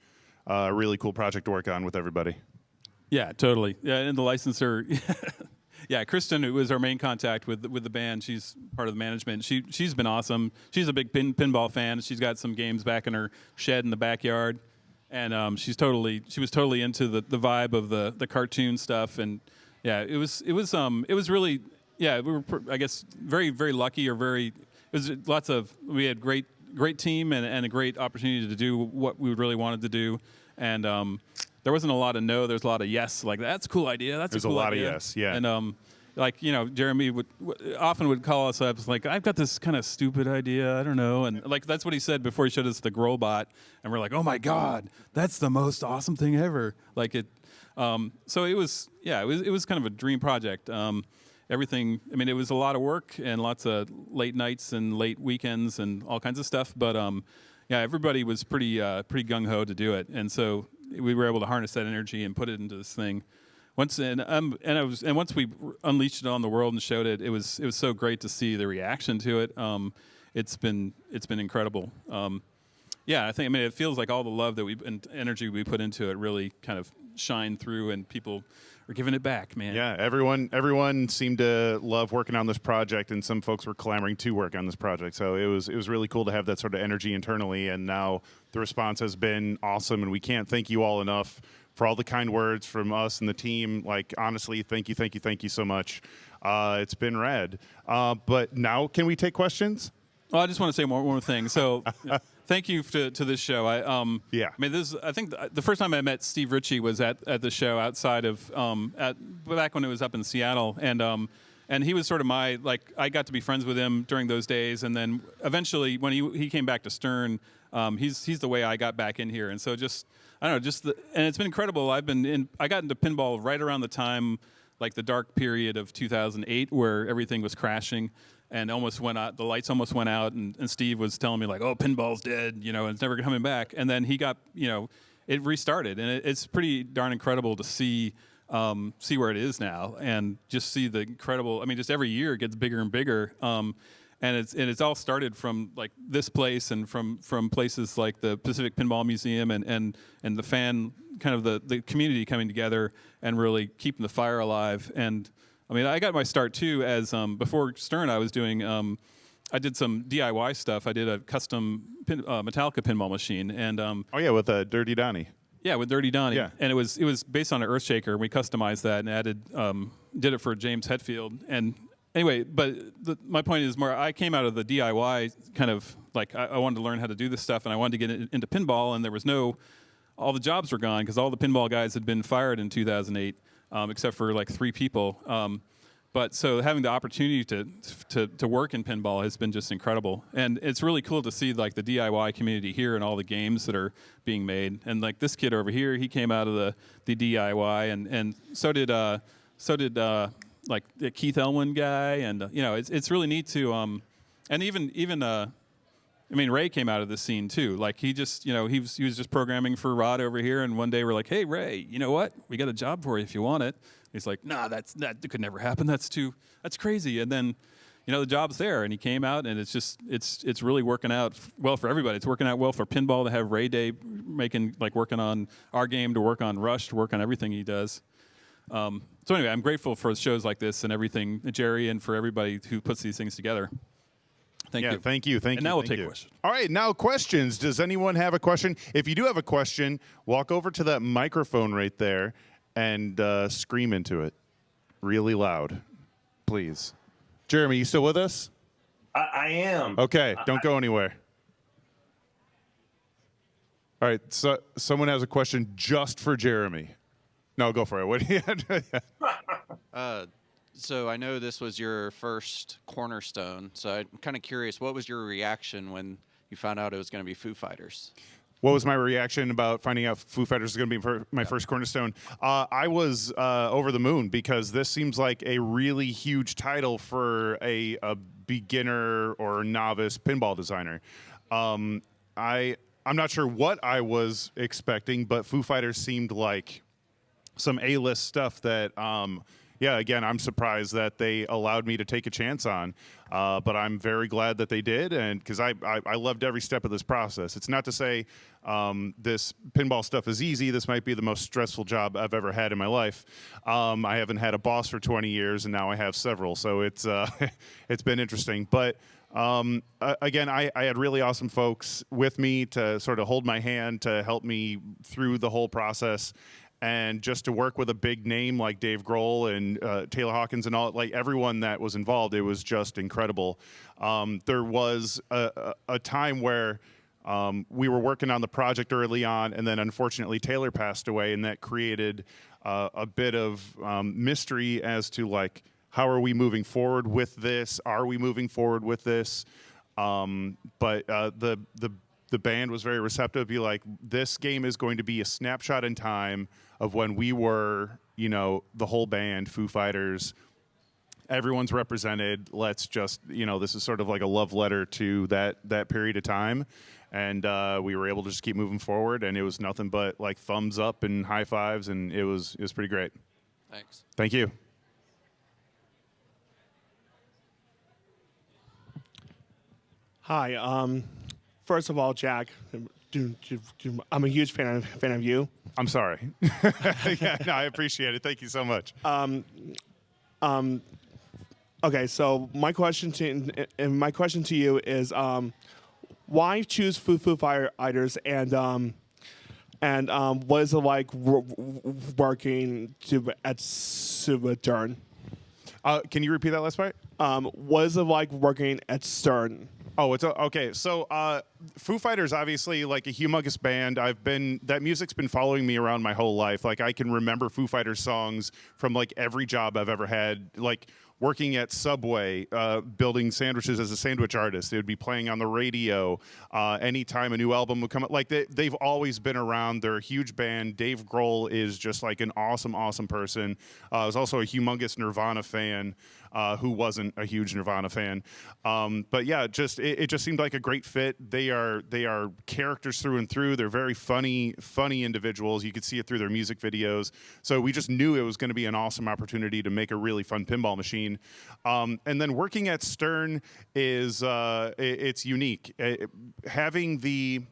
a really cool project to work on with everybody. Yeah, totally. Yeah, and the licensor, yeah, Kristen, who was our main contact with the band, she's part of the management. She's been awesome. She's a big pinball fan. She's got some games back in her shed in the backyard, and she was totally into the vibe of the cartoon stuff. And yeah, it was really, yeah, we were, I guess, very, very lucky, we had great team and a great opportunity to do what we really wanted to do. And there wasn't a lot of no, there's a lot of yes, like, that's a cool idea, there's a lot of yes, yeah. And Jeremy often would call us up, like, I've got this kind of stupid idea, I don't know. And like, that's what he said before he showed us the Growlbot. And we're like, oh my God, that's the most awesome thing ever. Like it, so it was kind of a dream project. Everything, I mean, it was a lot of work and lots of late nights and late weekends and all kinds of stuff. But yeah, everybody was pretty gung-ho to do it. And so we were able to harness that energy and put it into this thing. Once we unleashed it on the world and showed it, it was so great to see the reaction to it. It's been incredible. Yeah, it feels like all the love and energy we put into it really kind of shined through, and people are giving it back, man. Yeah, everyone seemed to love working on this project, and some folks were clamoring to work on this project. So it was really cool to have that sort of energy internally, and now the response has been awesome, and we can't thank you all enough for all the kind words from us and the team. Like, honestly, thank you so much. It's been rad. But now, can we take questions? Well, I just want to say one more thing. So, thank you to this show. Yeah. I mean, I think the first time I met Steve Ritchie was at the show outside of back when it was up in Seattle, and he was sort of I got to be friends with him during those days, and then eventually when he came back to Stern, he's the way I got back in here, and so and it's been incredible. I got into pinball right around the time, like the dark period of 2008, where everything was crashing and almost went out. The lights almost went out, and Steve was telling me like, "Oh, pinball's dead, and it's never coming back." And then he got, it restarted, and it's pretty darn incredible to see where it is now, and just see the incredible. I mean, just every year it gets bigger and bigger. And it's all started from like this place and from places like the Pacific Pinball Museum and the fan kind of the community coming together and really keeping the fire alive. And I mean, I got my start too as before Stern. I was doing I did some DIY stuff. I did a custom Metallica pinball machine and with Dirty Donnie. Yeah, with Dirty Donnie. Yeah. And it was based on an Earthshaker. We customized that and added did it for James Hetfield. And anyway, but my point is more, I came out of the DIY kind of, like, I wanted to learn how to do this stuff, and I wanted to get into pinball, and there was all the jobs were gone, because all the pinball guys had been fired in 2008, except for, like, 3 people. But so having the opportunity to work in pinball has been just incredible. And it's really cool to see, like, the DIY community here and all the games that are being made. And, like, this kid over here, he came out of the DIY, and so did like the Keith Elwin guy, and you know, it's really neat to and even I mean, Ray came out of this scene too. Like he just, you know, he was just programming for Rod over here, and one day we're like, "Hey, Ray, you know what? We got a job for you if you want it." He's like, "Nah, that could never happen. That's crazy." And then, you know, the job's there, and he came out, and it's really working out well for everybody. It's working out well for Pinball to have Ray Day working on our game, to work on Rush, to work on everything he does. So anyway, I'm grateful for shows like this and everything, Jerry, and for everybody who puts these things together. Thank you. Thank you. And now we'll take questions. All right, now questions. Does anyone have a question? If you do have a question, walk over to that microphone right there and scream into it really loud, please. Jeremy, you still with us? I am. Okay, don't go anywhere. All right, so someone has a question just for Jeremy. No, go for it. What do you have? So I know this was your first Cornerstone, so I'm kind of curious, what was your reaction when you found out it was going to be Foo Fighters? What was my reaction about finding out Foo Fighters is going to be my first Cornerstone? I was over the moon because this seems like a really huge title for a beginner or novice pinball designer. I'm not sure what I was expecting, but Foo Fighters seemed like some A-list stuff that again, I'm surprised that they allowed me to take a chance on, but I'm very glad that they did, and because I loved every step of this process. It's not to say this pinball stuff is easy. This might be the most stressful job I've ever had in my life. I haven't had a boss for 20 years, and now I have several, so it's it's been interesting. But again, I had really awesome folks with me to sort of hold my hand, to help me through the whole process. And just to work with a big name like Dave Grohl and Taylor Hawkins and all, like everyone that was involved, it was just incredible. There was a time where we were working on the project early on, and then unfortunately Taylor passed away, and that created a bit of mystery as to like, how are we moving forward with this? Are we moving forward with this? But the band was very receptive. Be like, this game is going to be a snapshot in time of when we were, you know, the whole band, Foo Fighters. Everyone's represented. Let's just, you know, this is sort of like a love letter to that period of time. And we were able to just keep moving forward, and it was nothing but like thumbs up and high fives, and it was pretty great. Thanks. Thank you. Hi. First of all, Jack, I'm a huge fan of you. I'm sorry. Yeah, no, I appreciate it. Thank you so much. Okay, so my question to you is, why choose Foo Fighters, and what is it like working at Stern? Can you repeat that last part? What is it like working at Stern? Oh, it's okay. So, Foo Fighters, obviously, like a humongous band. That music's been following me around my whole life. Like, I can remember Foo Fighters songs from like every job I've ever had. Like working at Subway, building sandwiches as a sandwich artist. They would be playing on the radio anytime a new album would come out. Like they've always been around. They're a huge band. Dave Grohl is just like an awesome, awesome person. I was also a humongous Nirvana fan. Who wasn't a huge Nirvana fan. But yeah, it just seemed like a great fit. They are characters through and through. They're very funny individuals. You could see it through their music videos. So we just knew it was going to be an awesome opportunity to make a really fun pinball machine. And then working at Stern is it's unique. Having the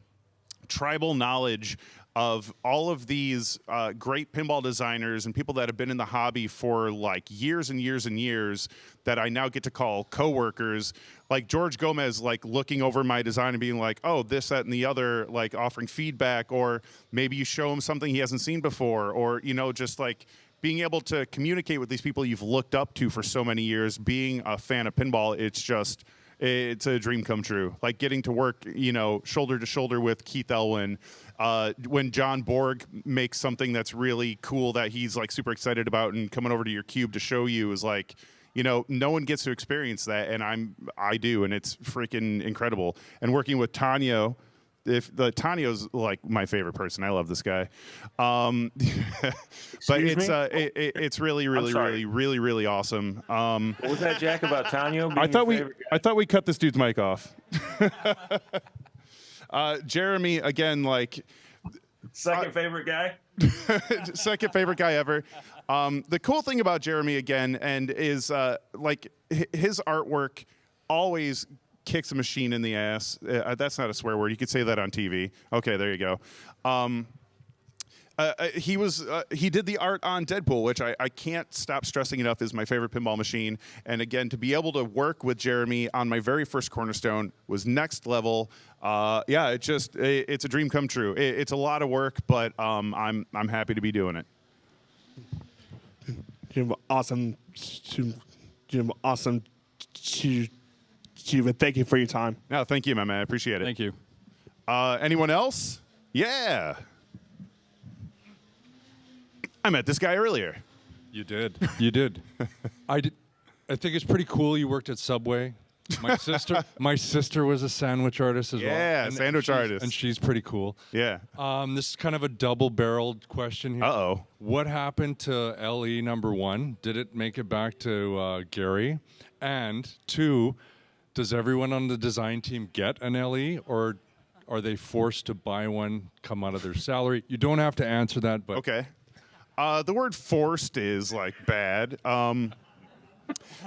tribal knowledge of all of these great pinball designers and people that have been in the hobby for like years and years and years that I now get to call coworkers, like George Gomez, like looking over my design and being like, oh, this, that, and the other, like offering feedback, or maybe you show him something he hasn't seen before, or, you know, just like being able to communicate with these people you've looked up to for so many years, being a fan of pinball, it's a dream come true. Like getting to work, you know, shoulder to shoulder with Keith Elwin. When John Borg makes something that's really cool that he's like super excited about and coming over to your cube to show you is like, you know, no one gets to experience that, and I do, and it's freaking incredible. And working with Tanio, if the Tanio's like my favorite person. I love this guy. But it's really, really, sorry. really, really awesome. What was that, Jack, about Tanio? I thought we cut this dude's mic off. Jeremy, again, like second favorite guy. second favorite guy ever. The cool thing about Jeremy again, and is like his artwork always kicks a machine in the ass. That's not a swear word. You could say that on TV. Okay, there you go. He did the art on Deadpool, which I can't stop stressing enough is my favorite pinball machine. And again, to be able to work with Jeremy on my very first Cornerstone was next level. It's a dream come true. It's a lot of work, but I'm happy to be doing it. Awesome. Awesome. Thank you for your time. No, thank you, my man. I appreciate it. Thank you. Anyone else? Yeah. I met this guy earlier. You did. You did. I did. I think it's pretty cool. You worked at Subway. My sister was a sandwich artist as well. Yeah, sandwich artist. And she's pretty cool. Yeah. This is kind of a double-barreled question here. Uh-oh. What happened to LE number 1? Did it make it back to Gary? And 2, does everyone on the design team get an LE, or are they forced to buy one, come out of their salary? You don't have to answer that, but Okay. The word forced is like bad.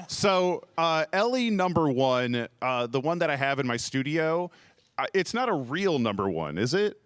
So LE number 1, the one that I have in my studio, it's not a real number 1, is it?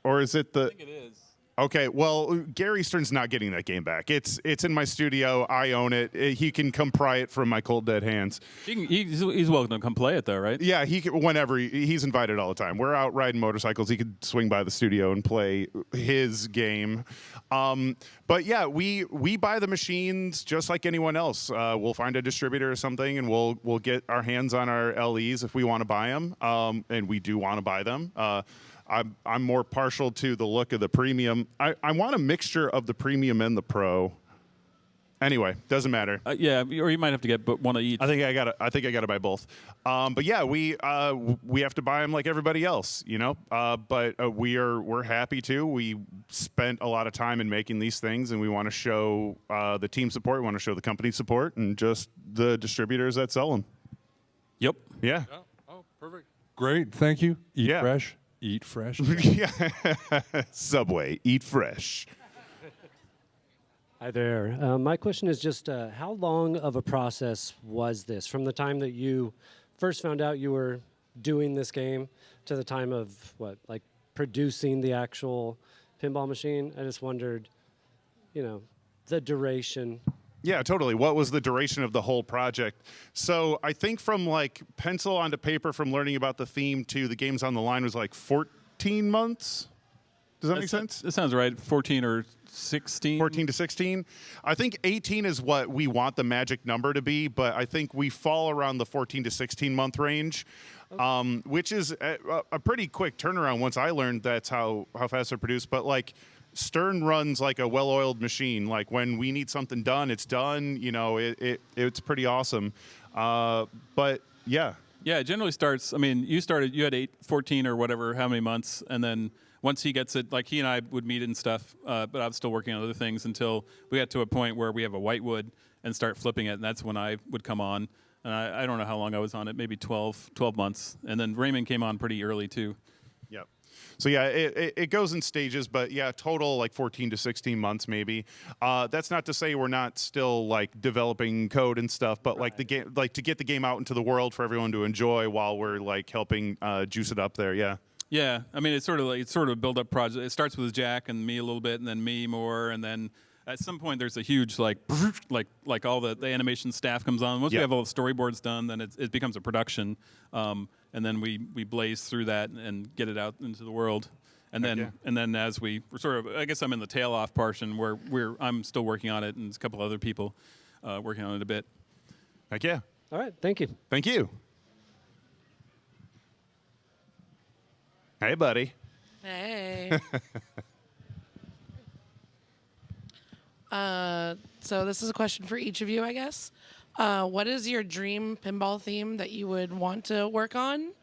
Or is it the? I think it is. Okay, well, Gary Stern's not getting that game back. It's in my studio. I own it. He can come pry it from my cold dead hands. He's welcome to come play it, though, right? Yeah, he can, whenever he's invited all the time. We're out riding motorcycles. He could swing by the studio and play his game. But yeah, we buy the machines just like anyone else. We'll find a distributor or something, and we'll get our hands on our LEs if we want to buy them, and we do want to buy them. I'm more partial to the look of the premium. I want a mixture of the premium and the pro. Anyway, doesn't matter. Yeah, or you might have to get one of each. I think I got to buy both. But yeah, we have to buy them like everybody else, you know. But we're happy to. We spent a lot of time in making these things, and we want to show the team support. We want to show the company support, and just the distributors that sell them. Yep. Yeah. Oh, perfect. Great. Thank you. Eat Yeah. fresh. Eat fresh. Yeah. Subway, eat fresh. Hi there. My question is just how long of a process was this from the time that you first found out you were doing this game to the time of producing the actual pinball machine? I just wondered, the duration. Yeah, totally. What was the duration of the whole project? So I think from like pencil onto paper, from learning about the theme to the games on the line was like 14 months. Does that make sense? That sounds right. 14 or 16. 14 to 16. I think 18 is what we want the magic number to be, but I think we fall around the 14 to 16 month range, which is a pretty quick turnaround once I learned that's how fast they're produced. But like Stern runs like a well-oiled machine. Like when we need something done, it's done. It's pretty awesome. But yeah. Yeah, it generally starts. I mean, you had 14 or whatever, how many months, and then once he gets it, like he and I would meet and stuff, but I was still working on other things until we got to a point where we have a whitewood and start flipping it, and that's when I would come on. And I don't know how long I was on it, maybe 12 months. And then Raymond came on pretty early too. Yep. So yeah, it goes in stages, but yeah, total like 14 to 16 months maybe. That's not to say we're not still like developing code and stuff, but like the game, like to get the game out into the world for everyone to enjoy while we're like helping juice it up there. Yeah. Yeah, I mean it's sort of a build up project. It starts with Jack and me a little bit, and then me more, and then at some point there's a huge like all the animation staff comes on. Once we have all the storyboards done, then it becomes a production. And then we blaze through that and get it out into the world. And then as we're sort of, I guess I'm in the tail off portion where I'm still working on it, and there's a couple other people working on it a bit. Heck yeah. All right, thank you. Thank you. Hey, buddy. Hey. So this is a question for each of you, I guess. What is your dream pinball theme that you would want to work on?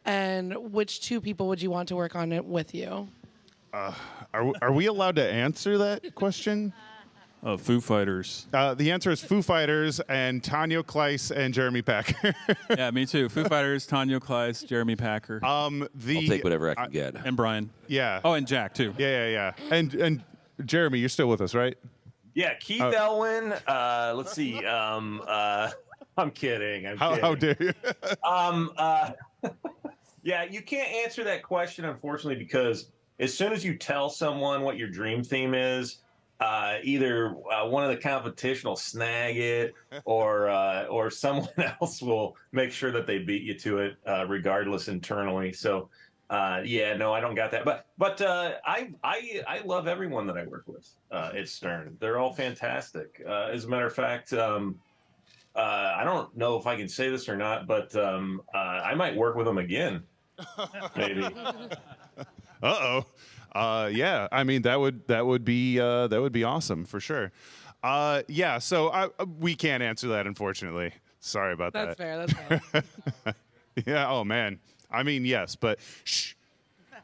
And which 2 people would you want to work on it with you? Are we allowed to answer that question? Foo Fighters. The answer is Foo Fighters and Tanio, Klyce, and Jeremy Packer. Yeah, me too. Foo Fighters, Tanio, Klyce, Jeremy Packer, I'll take whatever I can get. and Brian. Yeah. Oh, and Jack too. Yeah. And Jeremy, you're still with us, right? Yeah, Keith Elwin. Let's see. I'm kidding. How dare you? Yeah, you can't answer that question, unfortunately, because as soon as you tell someone what your dream theme is, either one of the competition will snag it, or someone else will make sure that they beat you to it, regardless internally. So, yeah, no, I don't got that. But I love everyone that I work with at Stern. They're all fantastic. As a matter of fact, I don't know if I can say this or not, but I might work with them again. Maybe. Yeah. I mean, that would be awesome for sure. Yeah. So we can't answer that, unfortunately. Sorry about That's that. fair. That's fair. Yeah. Oh man. I mean, yes, but shh.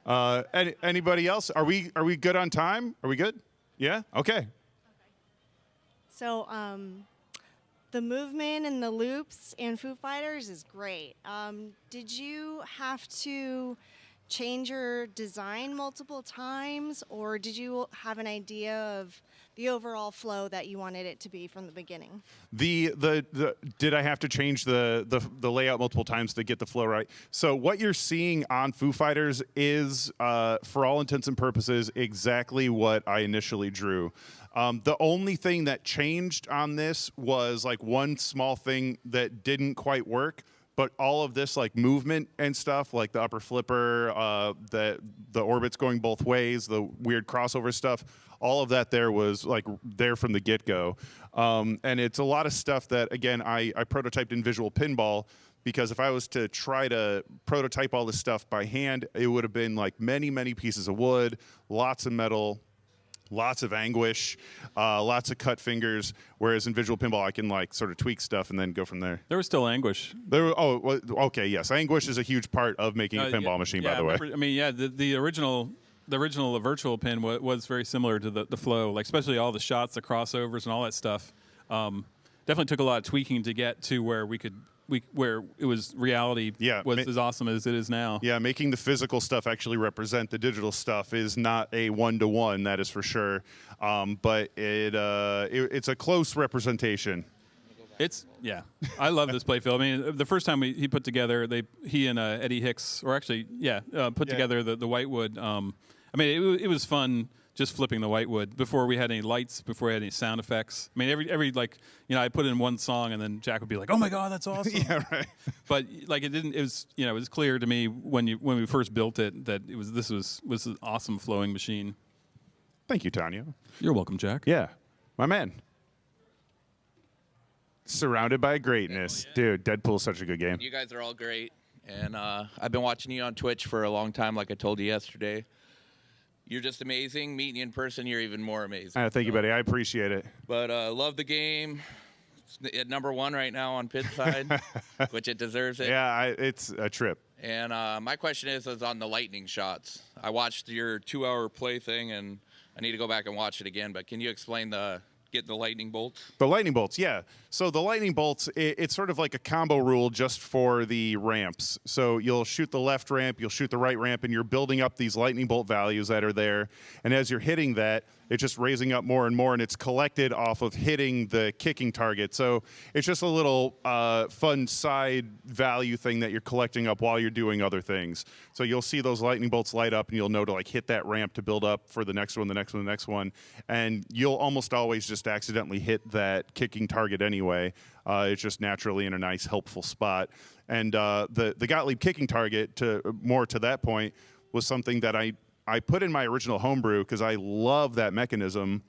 Anybody else? Are we good on time? Are we good? Yeah. Okay. So, the movement and the loops in Foo Fighters is great. Did you have to change your design multiple times, or did you have an idea of the overall flow that you wanted it to be from the beginning? Did I have to change the layout multiple times to get the flow right? So what you're seeing on Foo Fighters is, for all intents and purposes, exactly what I initially drew. The only thing that changed on this was like one small thing that didn't quite work, but all of this like movement and stuff, like the upper flipper, the orbits going both ways, the weird crossover stuff, all of that there was like there from the get-go. And it's a lot of stuff that, again, I prototyped in Visual Pinball, because if I was to try to prototype all this stuff by hand, it would have been like many, many pieces of wood, lots of metal, lots of anguish, lots of cut fingers, whereas in Visual Pinball, I can like sort of tweak stuff and then go from there. There was still anguish. Okay, yes. Anguish is a huge part of making a pinball machine, by the way. I mean, yeah, the original virtual pin was very similar to the flow, like especially all the shots, the crossovers, and all that stuff. Definitely took a lot of tweaking to get to where where it was reality was as awesome as it is now. Yeah, making the physical stuff actually represent the digital stuff is not a one-to-one, that is for sure. But it's a close representation. I love this playfield. I mean, the first time he put together, he and Eddie Hicks, or actually, put together the whitewood. I mean, it was fun just flipping the whitewood before we had any lights, before we had any sound effects. I mean, every like, I put in one song and then Jack would be like, "Oh my God, that's awesome!" Yeah, right. But like, it didn't. It was it was clear to me when we first built it that this was an awesome flowing machine. Thank you, Tanio. You're welcome, Jack. Yeah, my man. Surrounded by greatness. Dude, Deadpool's such a good game. You guys are all great. And I've been watching you on Twitch for a long time, like I told you yesterday. You're just amazing. Meeting you in person, you're even more amazing. Thank you, buddy. I appreciate it. But love the game. It's at #1 right now on Pit side, which it deserves it. Yeah, it's a trip. And my question is on the lightning shots. I watched your 2-hour play thing, and I need to go back and watch it again. But can you explain getting the lightning bolts? The lightning bolts, yeah. So the lightning bolts, it's sort of like a combo rule just for the ramps. So you'll shoot the left ramp, you'll shoot the right ramp, and you're building up these lightning bolt values that are there. And as you're hitting that, it's just raising up more and more, and it's collected off of hitting the kicking target. So it's just a little fun side value thing that you're collecting up while you're doing other things. So you'll see those lightning bolts light up, and you'll know to like hit that ramp to build up for the next one, the next one, the next one. And you'll almost always just accidentally hit that kicking target anyway. It's just naturally in a nice, helpful spot. And the Gottlieb kicking target, to that point, was something that I put in my original homebrew because I love that mechanism,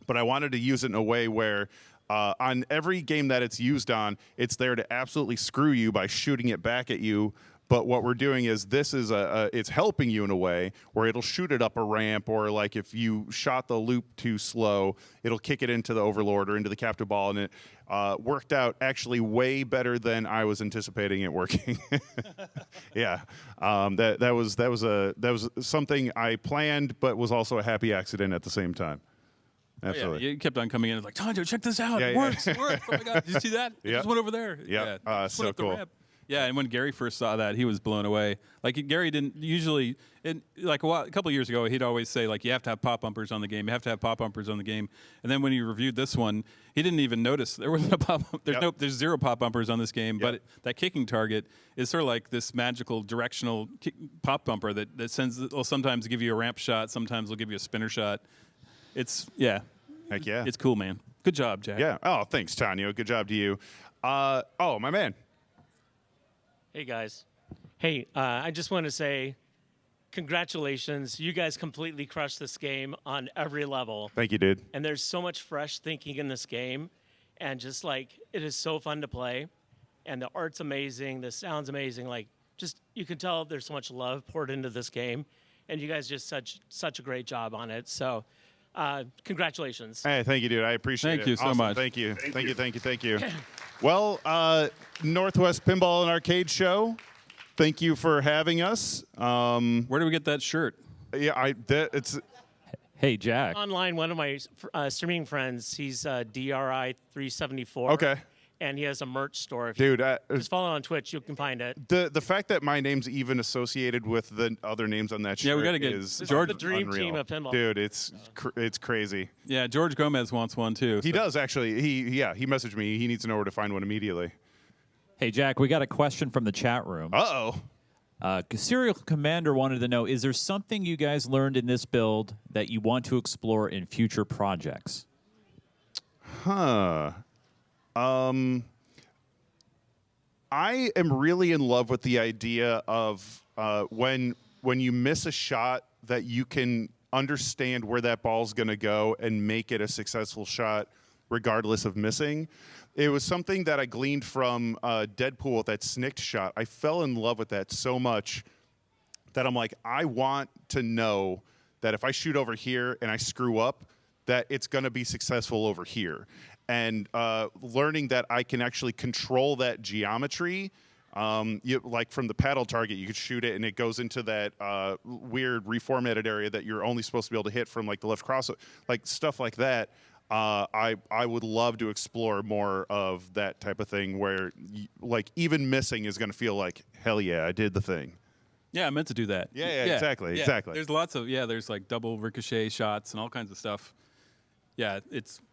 but I wanted to use it in a way where on every game that it's used on, it's there to absolutely screw you by shooting it back at you. But what we're doing is it's helping you in a way where it'll shoot it up a ramp, or like if you shot the loop too slow, it'll kick it into the Overlord or into the captive ball, and worked out actually way better than I was anticipating it working. Yeah, that was something I planned, but was also a happy accident at the same time. Absolutely. Yeah, you kept on coming in and like, Tanio, check this out. It works. It works. Oh my God. Did you see that? It just went over there. Yeah. Just went So up the cool. ramp. Yeah, and when Gary first saw that, he was blown away. Like Gary didn't usually, like a couple of years ago, he'd always say like, you have to have pop bumpers on the game. You have to have pop bumpers on the game. And then when he reviewed this one, he didn't even notice there wasn't a pop. There's zero pop bumpers on this game. But that kicking target is sort of like this magical directional pop bumper that will sometimes give you a ramp shot, sometimes will give you a spinner shot. Heck yeah. It's cool, man. Good job, Jack. Yeah. Oh, thanks, Tanio. Good job to you. Oh, my man. Hey, guys. Hey, I just want to say congratulations. You guys completely crushed this game on every level. Thank you, dude. And there's so much fresh thinking in this game. And just like, it is so fun to play. And the art's amazing. The sound's amazing. Like, just, you can tell there's so much love poured into this game. And you guys just such a great job on it. So, congratulations. Hey, thank you, dude. I appreciate it. Thank you so Awesome. much. Thank you. Thank you. Well, Northwest Pinball and Arcade Show, thank you for having us. Where do we get that shirt? Yeah, it's. Hey, Jack. Online, one of my streaming friends, he's DRI374. Okay. And he has a merch store. If Dude, just follow on Twitch, you can find it. The fact that my name's even associated with the other names on that shirt we gotta get is George. The dream unreal. team of pinball. Dude, it's crazy. Yeah, George Gomez wants one too. He does actually. He messaged me. He needs to know where to find one immediately. Hey, Jack, we got a question from the chat room. Serial Commander wanted to know, is there something you guys learned in this build that you want to explore in future projects? I am really in love with the idea of when you miss a shot that you can understand where that ball's going to go and make it a successful shot regardless of missing. It was something that I gleaned from Deadpool with that snicked shot. I fell in love with that so much that I'm like, I want to know that if I shoot over here and I screw up, that it's going to be successful over here. And learning that I can actually control that geometry, like from the paddle target, you could shoot it and it goes into that weird reformatted area that you're only supposed to be able to hit from like the left cross, like stuff like that. I would love to explore more of that type of thing where like even missing is going to feel like, hell yeah, I did the thing. Yeah, I meant to do that. Yeah, exactly. There's lots of, there's like double ricochet shots and all kinds of stuff. Yeah,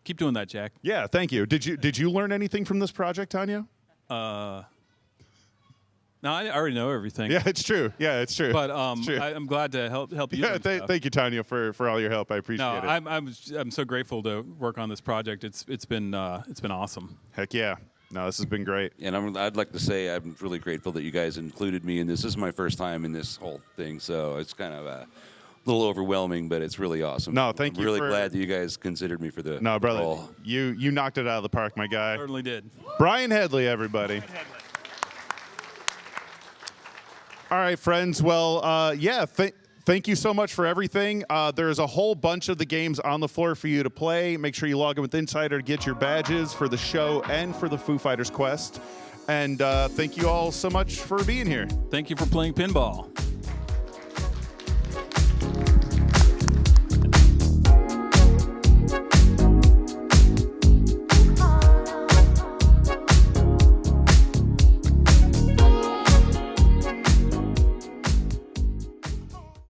keep doing that, Jack. Yeah, thank you. Did you learn anything from this project, Tanio? No, I already know everything. Yeah, it's true. But It's true. I'm glad to help you. Yeah, thank you, Tanio, for all your help. I appreciate it. I'm so grateful to work on this project. It's been awesome. Heck yeah. No, this has been great. And I'd like to say I'm really grateful that you guys included me in this. This is my first time in this whole thing, so it's kind of a little overwhelming, but it's really awesome. No, thank you. I'm really glad that you guys considered me for the No, brother, role. you knocked it out of the park, my guy. Certainly did. Brian Headley, everybody. All right, friends. Well, thank you so much for everything. There's a whole bunch of the games on the floor for you to play. Make sure you log in with Insider to get your badges for the show and for the Foo Fighters quest. And thank you all so much for being here. Thank you for playing pinball.